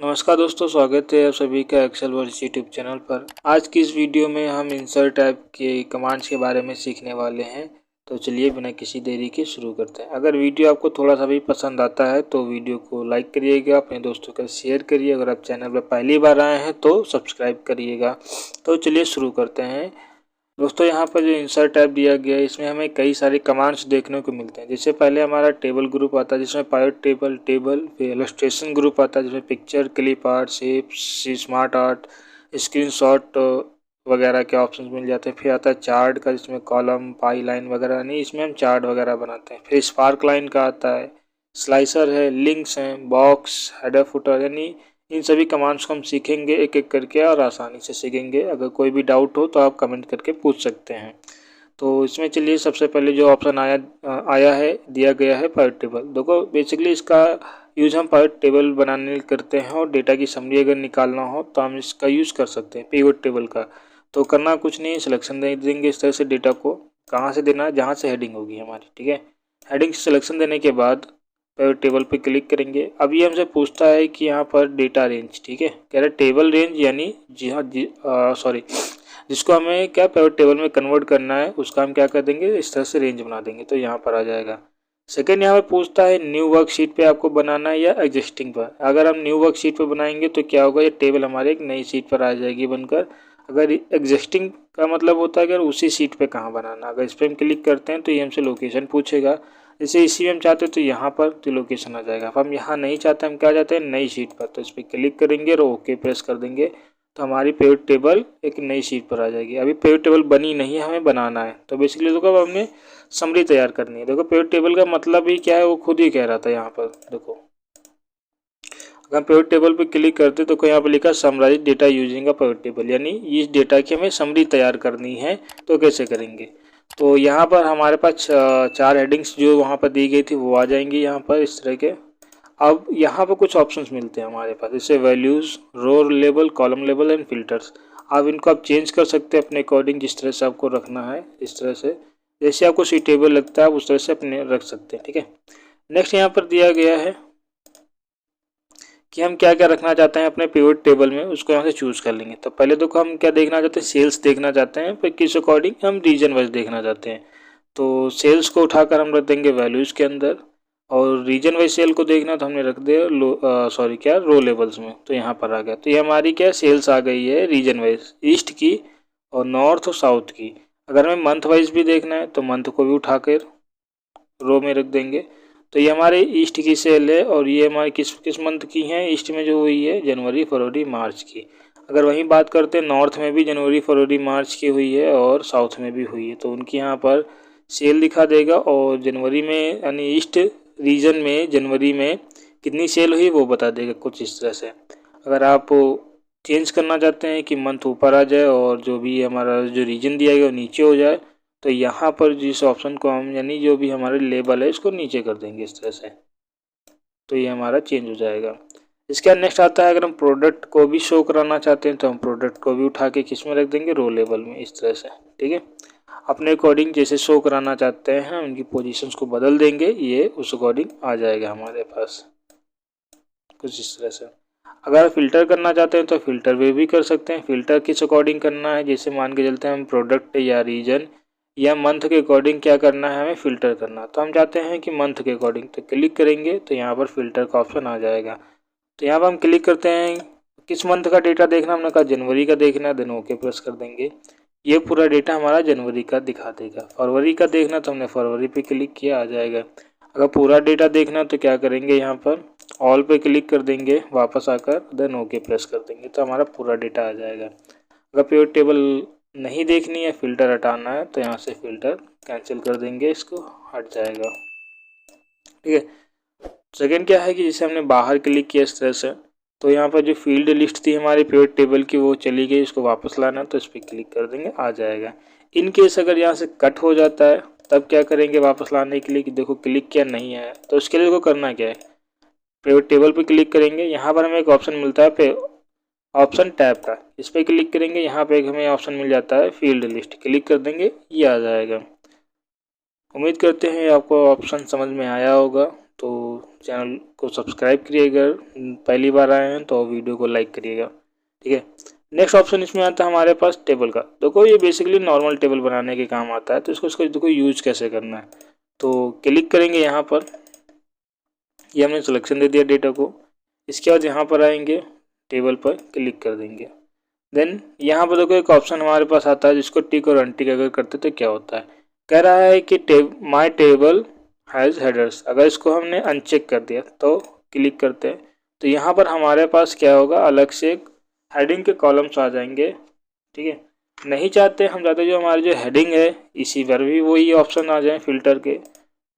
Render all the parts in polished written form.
नमस्कार दोस्तों, स्वागत है आप सभी का एक्सेल वर्क्स यूट्यूब चैनल पर। आज की इस वीडियो में हम इंसर्ट टाइप के कमांड्स के बारे में सीखने वाले हैं। तो चलिए बिना किसी देरी के शुरू करते हैं। अगर वीडियो आपको थोड़ा सा भी पसंद आता है तो वीडियो को लाइक करिएगा, अपने दोस्तों के शेयर करिए। अगर आप चैनल पर पहली बार आए हैं तो सब्सक्राइब करिएगा। तो चलिए शुरू करते हैं। दोस्तों, यहाँ पर जो इंसर्ट टैब दिया गया है इसमें हमें कई सारे कमांड्स देखने को मिलते हैं। जैसे पहले हमारा टेबल ग्रुप आता है जिसमें पायलट टेबल फिर इलस्ट्रेशन ग्रुप आता है जिसमें picture, clip art, shape, smart art, screenshot वगैरह के ऑप्शन मिल जाते हैं। फिर आता है चार्ट का जिसमें कॉलम, पाई लाइन वगैरह, नहीं इसमें हम चार्ट वगैरह बनाते हैं। फिर स्पार्क लाइन का आता है, स्लाइसर है, लिंक्स हैं, बॉक्स, हेडर फुटर, यानी इन सभी कमांड्स को हम सीखेंगे एक एक करके और आसानी से सीखेंगे। अगर कोई भी डाउट हो तो आप कमेंट करके पूछ सकते हैं। तो इसमें चलिए सबसे पहले जो ऑप्शन आया है, दिया गया है पाइवट टेबल। देखो बेसिकली इसका यूज़ हम पाइवट टेबल बनाने के करते हैं और डेटा की समरी अगर निकालना हो तो हम इसका यूज़ कर सकते हैं पिवट टेबल का। तो करना कुछ नहीं, सिलेक्शन दे देंगे इस तरह से। डेटा को कहाँ से देना है, जहाँ से हेडिंग होगी हमारी, ठीक है। हेडिंग सिलेक्शन देने के बाद पिवट टेबल पे क्लिक करेंगे। अब ये हमसे पूछता है कि यहाँ पर डेटा रेंज, ठीक है, कह रहा है टेबल रेंज, यानी जी हाँ सॉरी, जिसको हमें क्या पिवट टेबल में कन्वर्ट करना है उसका हम क्या कर देंगे, इस तरह से रेंज बना देंगे तो यहाँ पर आ जाएगा। सेकेंड यहाँ पे पूछता है न्यू वर्कशीट पे आपको बनाना है या एग्जिस्टिंग पर। अगर हम न्यू वर्कशीट पे बनाएंगे तो क्या होगा, ये टेबल हमारे एक नई शीट पर आ जाएगी बनकर। अगर एग्जिस्टिंग का मतलब होता है अगर उसी सीट पे कहाँ बनाना। अगर इस पर हम क्लिक करते हैं तो ये हमसे लोकेशन पूछेगा। जैसे इसी में हम चाहते हैं तो यहाँ पर तो लोकेशन आ जाएगा। अब हम यहाँ नहीं चाहते, हम क्या चाहते हैं, नई शीट पर, तो इस पर क्लिक करेंगे और ओके प्रेस कर देंगे तो हमारी पिवट टेबल एक नई शीट पर आ जाएगी। अभी पिवट टेबल बनी नहीं है, हमें बनाना है। तो बेसिकली देखो अब हमने समरी तैयार करनी है। देखो पिवट टेबल का मतलब ही क्या है वो खुद ही कह रहा था यहाँ पर। देखो अगर हम पिवट टेबल पे क्लिक करते तो यहाँ पर लिखा summarise data using a pivot table, यानी इस डेटा की हमें समरी तैयार करनी है। तो कैसे करेंगे, तो यहाँ पर हमारे पास चार हेडिंग्स जो वहाँ पर दी गई थी वो आ जाएंगी यहाँ पर इस तरह के। अब यहाँ पर कुछ ऑप्शंस मिलते हैं हमारे पास, जैसे values, row level, column level and filters. आप इनको आप चेंज कर सकते हैं अपने अकॉर्डिंग, जिस तरह से आपको रखना है इस तरह से, जैसे आपको सूटेबल लगता है आप उस तरह से अपने रख सकते हैं, ठीक है। नेक्स्ट यहाँ पर दिया गया है कि हम क्या क्या रखना चाहते हैं अपने पिवट टेबल में, उसको यहाँ से चूज़ कर लेंगे। तो पहले देखो हम क्या देखना चाहते हैं, सेल्स देखना चाहते हैं, फिर किस अकॉर्डिंग हम रीजन वाइज देखना चाहते हैं। तो सेल्स को उठाकर हम रख देंगे वैल्यूज़ के अंदर, और रीजन वाइज सेल को देखना तो हमने रख दिया रो लेवल्स में। तो यहाँ पर आ गया। तो ये हमारी क्या सेल्स आ गई है रीजन वाइज, ईस्ट की और नॉर्थ और साउथ की। अगर हमें मंथ वाइज भी देखना है तो मंथ को भी उठाकर रो में रख देंगे। तो ये हमारे ईस्ट की सेल है और ये हमारे किस किस मंथ की हैं, ईस्ट में जो हुई है जनवरी, फरवरी, मार्च की। अगर वहीं बात करते हैं नॉर्थ में भी जनवरी, फरवरी, मार्च की हुई है और साउथ में भी हुई है, तो उनकी यहाँ पर सेल दिखा देगा। और जनवरी में यानी ईस्ट रीजन में जनवरी में कितनी सेल हुई वो बता देगा कुछ इस तरह से। अगर आप चेंज करना चाहते हैं कि मंथ ऊपर आ जाए और जो भी हमारा जो रीजन दिया गया वो नीचे हो जाए, तो यहाँ पर जिस ऑप्शन को हम यानी जो भी हमारे लेबल है इसको नीचे कर देंगे इस तरह से, तो ये हमारा चेंज हो जाएगा। इसके बाद नेक्स्ट आता है अगर हम प्रोडक्ट को भी शो कराना चाहते हैं तो हम प्रोडक्ट को भी उठा के किस में रख देंगे, रो लेवल में इस तरह से, ठीक है। अपने अकॉर्डिंग जैसे शो कराना चाहते हैं उनकी पोजीशंस को बदल देंगे, ये उस अकॉर्डिंग आ जाएगा हमारे पास कुछ इस तरह से। अगर फ़िल्टर करना चाहते हैं तो फ़िल्टर वे भी कर सकते हैं। फ़िल्टर किस अकॉर्डिंग करना है, जैसे मान के चलते हैं हम प्रोडक्ट या रीजन या मंथ के अकॉर्डिंग क्या करना है, हमें फ़िल्टर करना। तो हम चाहते हैं कि मंथ के अकॉर्डिंग, तो क्लिक करेंगे तो यहाँ पर फ़िल्टर का ऑप्शन आ जाएगा। तो यहाँ पर हम क्लिक करते हैं किस मंथ का डेटा देखना, हमने कहा जनवरी का देखना है, देन ओके प्रेस कर देंगे। ये पूरा डेटा हमारा जनवरी का दिखा देगा। फरवरी का देखना तो हमने फरवरी पे क्लिक किया, आ जाएगा। अगर पूरा डेटा देखना तो क्या करेंगे, यहाँ पर ऑल पे क्लिक कर देंगे वापस आकर, देन ओके प्रेस कर देंगे तो हमारा पूरा डेटा आ जाएगा। अगर पिवट टेबल नहीं देखनी है, फ़िल्टर हटाना है, तो यहाँ से फ़िल्टर कैंसिल कर देंगे, इसको हट जाएगा, ठीक है। सेकेंड क्या है कि जैसे हमने बाहर क्लिक किया इस तरह से, तो यहाँ पर जो फील्ड लिस्ट थी हमारी पिवट टेबल की वो चली गई, इसको वापस लाना है तो इस पर क्लिक कर देंगे, आ जाएगा। इन केस अगर यहाँ से कट हो जाता है तब क्या करेंगे वापस लाने के लिए, कि देखो क्लिक किया नहीं आया, तो उसके लिए देखो करना क्या है, पिवट टेबल पे क्लिक करेंगे। यहाँ पर हमें एक ऑप्शन मिलता है पे ऑप्शन टैब का, इस पर क्लिक करेंगे। यहाँ पे हमें ऑप्शन मिल जाता है फील्ड लिस्ट, क्लिक कर देंगे, ये आ जाएगा। उम्मीद करते हैं आपको ऑप्शन समझ में आया होगा। तो चैनल को सब्सक्राइब करिएगा, पहली बार आए हैं तो वीडियो को लाइक करिएगा, ठीक है। नेक्स्ट ऑप्शन इसमें आता है हमारे पास टेबल का। देखो ये बेसिकली नॉर्मल टेबल बनाने के काम आता है, तो इसको देखो यूज कैसे करना है। तो क्लिक करेंगे यहाँ पर, ये हमने सिलेक्शन दे दिया डेटा को। इसके बाद यहाँ पर आएंगे, टेबल पर क्लिक कर देंगे। देन यहाँ पर देखो एक ऑप्शन हमारे पास आता है जिसको टिक और अनटिक अगर करते तो क्या होता है। कह रहा है कि माई टेबल हैज़ हेडर्स। अगर इसको हमने अनचेक कर दिया तो क्लिक करते हैं तो यहाँ पर हमारे पास क्या होगा, अलग से एक हेडिंग के कॉलम्स आ जाएंगे, ठीक है। नहीं चाहते, हम चाहते जो हमारी जो हेडिंग है इसी पर भी वही ऑप्शन आ जाए फिल्टर के,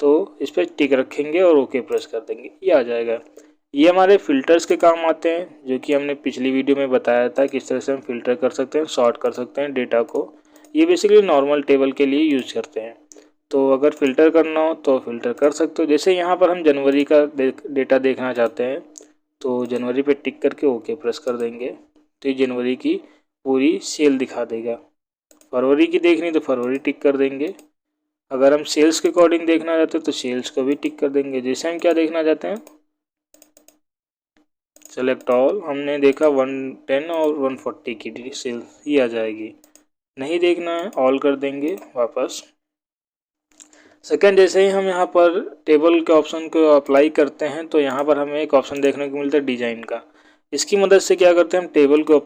तो इस पर टिक रखेंगे और ओके प्रेस कर देंगे, ये आ जाएगा। ये हमारे फ़िल्टर्स के काम आते हैं, जो कि हमने पिछली वीडियो में बताया था किस तरह से हम फ़िल्टर कर सकते हैं, सॉर्ट कर सकते हैं डेटा को। ये बेसिकली नॉर्मल टेबल के लिए यूज़ करते हैं। तो अगर फ़िल्टर करना हो तो फ़िल्टर कर सकते हो। जैसे यहाँ पर हम जनवरी का डेटा देखना चाहते हैं तो जनवरी पे टिक करके ओके प्रेस कर देंगे, तो ये जनवरी की पूरी सेल दिखा देगा। फरवरी की देखनी तो फरवरी टिक कर देंगे। अगर हम सेल्स के अकॉर्डिंग देखना चाहते हैं तो सेल्स को भी टिक कर देंगे। जैसे हम क्या देखना चाहते हैं, सेलेक्ट ऑल, हमने देखा 110 और 140 की सेल्स ही आ जाएगी। नहीं देखना है, ऑल कर देंगे वापस। सेकंड, जैसे ही हम यहाँ पर टेबल के ऑप्शन को अप्लाई करते हैं तो यहाँ पर हमें एक ऑप्शन देखने को मिलता है डिजाइन का। इसकी मदद से क्या करते हैं, हम टेबल को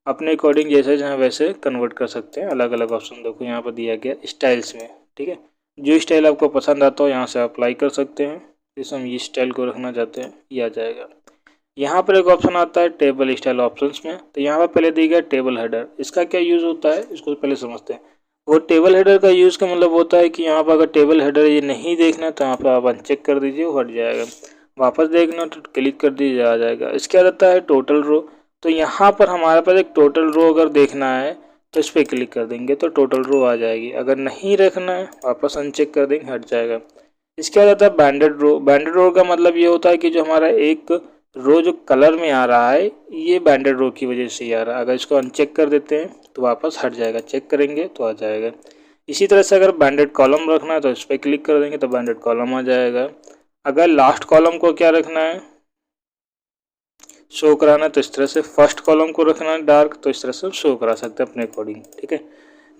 अपने अकॉर्डिंग जैसे जहाँ वैसे कन्वर्ट कर सकते हैं। अलग अलग ऑप्शन देखो यहाँ पर दिया गया स्टाइल्स में, ठीक है। जो स्टाइल आपको पसंद आता हो यहाँ से अप्लाई कर सकते हैं। जैसे हम ये स्टाइल को रखना चाहते हैं ये आ जाएगा। यहाँ पर एक ऑप्शन आता है टेबल स्टाइल ऑप्शंस में, तो यहाँ पर पहले दिया गया टेबल हेडर। इसका क्या यूज़ होता है इसको पहले समझते हैं। वो टेबल हेडर का यूज़ का मतलब होता है कि यहाँ पर अगर टेबल हेडर ये नहीं देखना तो यहाँ पर आप अनचेक कर दीजिए, वो हट जाएगा। वापस देखना तो क्लिक कर दीजिए, आ जाएगा। इसके बाद आता है टोटल रो। तो यहाँ पर हमारे पास एक टोटल रो अगर देखना है तो इस पर क्लिक कर देंगे तो टोटल रो आ जाएगी। अगर नहीं रखना है वापस अनचेक कर देंगे, हट जाएगा। इसके बाद आता है बैंडेड रो। बैंडेड रो का मतलब ये होता है कि जो हमारा एक रो जो कलर में आ रहा है ये बैंडेड रो की वजह से ही आ रहा है। अगर इसको अनचेक कर देते हैं तो वापस हट जाएगा, चेक करेंगे तो आ जाएगा। इसी तरह से अगर बैंडेड कॉलम रखना है तो इस पर क्लिक कर देंगे तो बैंडेड कॉलम आ जाएगा। अगर लास्ट कॉलम को क्या रखना है, शो कराना है, तो इस तरह से फर्स्ट कॉलम को रखना है डार्क, तो इस तरह से शो करा सकते हैं अपने अकॉर्डिंग, ठीक है।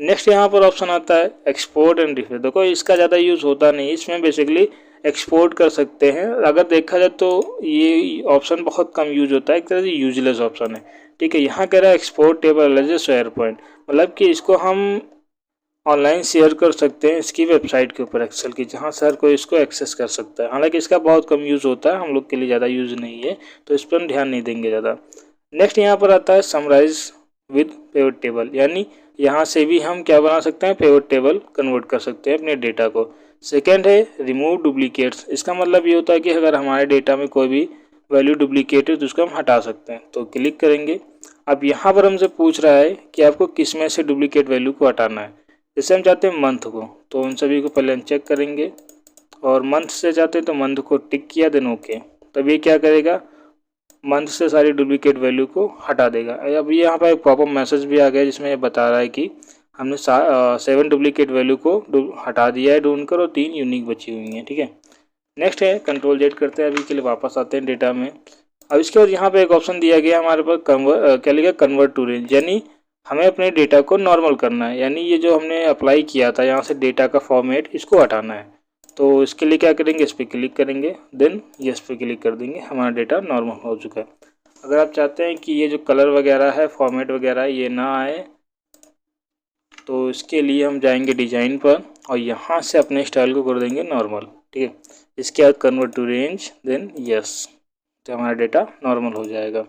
नेक्स्ट यहाँ पर ऑप्शन आता है एक्सपोर्ट एंड रिफ्रेश। देखो इसका ज़्यादा यूज़ होता नहीं, इसमें बेसिकली एक्सपोर्ट कर सकते हैं। अगर देखा जाए तो ये ऑप्शन बहुत कम यूज होता है, एक तरह से यूजलेस ऑप्शन है, ठीक है। यहाँ कह रहा है export table as a SharePoint, मतलब कि इसको हम ऑनलाइन शेयर कर सकते हैं इसकी वेबसाइट के ऊपर एक्सेल की, जहाँ से हर कोई इसको एक्सेस कर सकता है। हालांकि इसका बहुत कम यूज़ होता है, हम लोग के लिए ज़्यादा यूज़ नहीं है, तो इस पर हम ध्यान नहीं देंगे ज़्यादा। नेक्स्ट यहाँ पर आता है समराइज विद पिवट टेबल, यानी यहाँ से भी हम क्या बना सकते हैं, पिवट टेबल कन्वर्ट कर सकते हैं अपने डेटा को। सेकेंड है रिमूव डुप्लीकेट्स। इसका मतलब ये होता है कि अगर हमारे डेटा में कोई भी वैल्यू डुप्लीकेट है तो उसको हम हटा सकते हैं, तो क्लिक करेंगे। अब यहाँ पर हमसे पूछ रहा है कि आपको किस में से डुप्लीकेट वैल्यू को हटाना है। जैसे हम चाहते हैं मंथ को, तो उन सभी को पहले अनचेक करेंगे, और मंथ से चाहते हैं तो मंथ को टिक किया, देन ओके। तब ये क्या करेगा, मंथ से सारी डुप्लीकेट वैल्यू को हटा देगा। अब यहाँ पर एक पॉपअप मैसेज भी आ गया जिसमें ये बता रहा है कि हमने 7 डुप्लीकेट वैल्यू को हटा दिया है ढूंढ कर, और 3 यूनिक बची हुई हैं, ठीक है। नेक्स्ट है कंट्रोल जेड करते हैं। अभी के लिए वापस आते हैं डेटा में। अब इसके बाद यहाँ पे एक ऑप्शन दिया गया हमारे पास क्या लिखा, कन्वर्ट टू रेंज, यानी हमें अपने डेटा को नॉर्मल करना है। यानी ये जो हमने अप्लाई किया था यहाँ से डेटा का फॉर्मेट, इसको हटाना है। तो इसके लिए क्या करेंगे, इस पर क्लिक करेंगे, देन यस पे क्लिक कर देंगे, हमारा डेटा नॉर्मल हो चुका है। अगर आप चाहते हैं कि ये जो कलर वगैरह है, फॉर्मेट वगैरह ये ना आए, तो इसके लिए हम जाएंगे डिजाइन पर और यहाँ से अपने स्टाइल को कर देंगे नॉर्मल, ठीक है। इसके बाद convert to range, then yes, तो हमारा डेटा नॉर्मल हो जाएगा।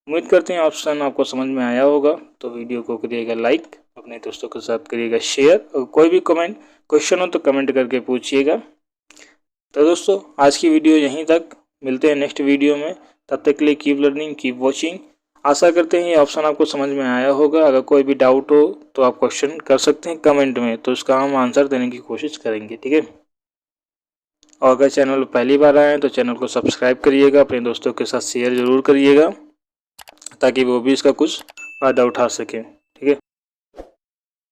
उम्मीद करते हैं ऑप्शन आपको समझ में आया होगा। तो वीडियो को करिएगा लाइक, अपने दोस्तों के साथ करिएगा शेयर, और कोई भी क्वेश्चन हो तो कमेंट करके पूछिएगा। तो दोस्तों आज की वीडियो यहीं तक, मिलते हैं नेक्स्ट वीडियो में। तब तक के लिए कीप लर्निंग, कीप वॉचिंग। आशा करते हैं ये ऑप्शन आपको समझ में आया होगा। अगर कोई भी डाउट हो तो आप क्वेश्चन कर सकते हैं कमेंट में, तो उसका हम आंसर देने की कोशिश करेंगे, ठीक है। और अगर चैनल पहली बार आए हैं तो चैनल को सब्सक्राइब करिएगा, अपने दोस्तों के साथ शेयर ज़रूर करिएगा ताकि वो भी इसका कुछ फ़ायदा उठा सकें।